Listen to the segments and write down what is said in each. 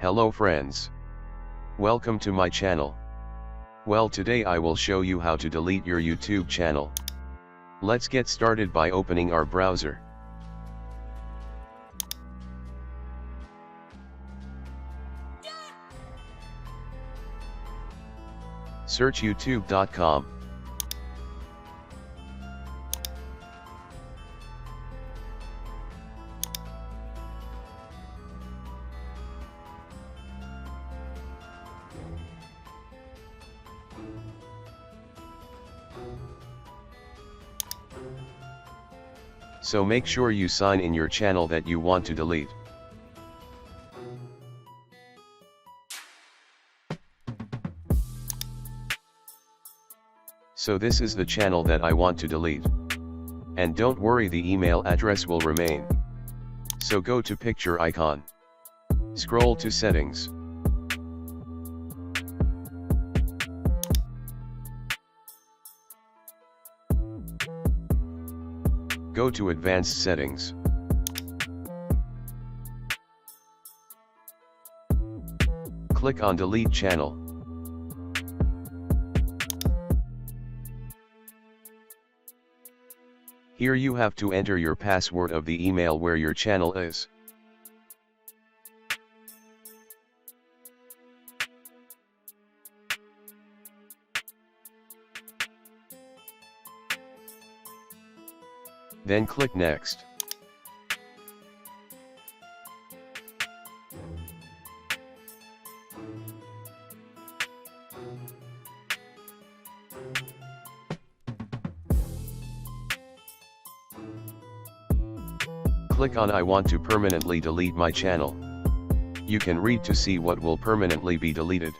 Hello friends. Welcome to my channel. Well, today I will show you how to delete your YouTube channel. Let's get started by opening our browser. Search youtube.com. So make sure you sign in your channel that you want to delete. So this is the channel that I want to delete. And don't worry, the email address will remain. So go to picture icon. Scroll to settings. Go to advanced settings. Click on delete channel. Here you have to enter your password of the email where your channel is. Then click next. Click on I want to permanently delete my channel. You can read to see what will permanently be deleted.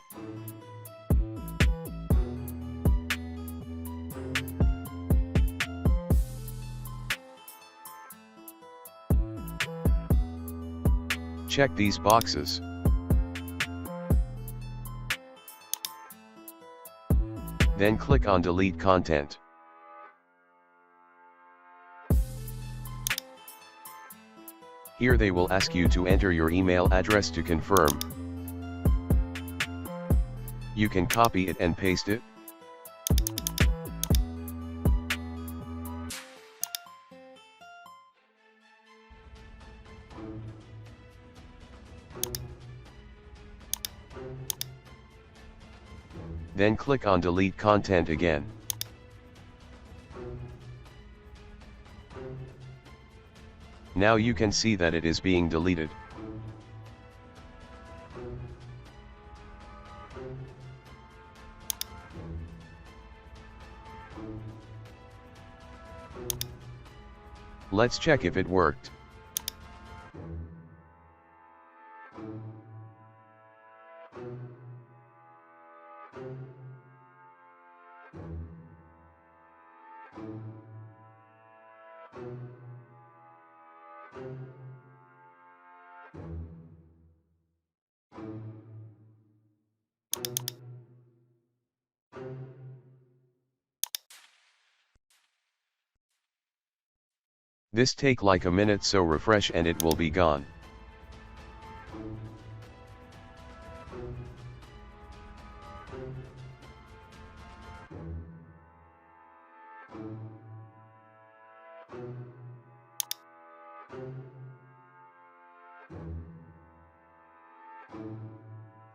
Check these boxes. Then click on delete content. Here they will ask you to enter your email address to confirm. You can copy it and paste it. Then click on delete content again. Now you can see that it is being deleted. Let's check if it worked. This take like a minute, so refresh and it will be gone.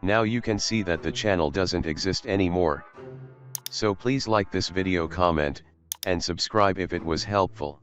Now you can see that the channel doesn't exist anymore. So please like this video, comment, and subscribe if it was helpful.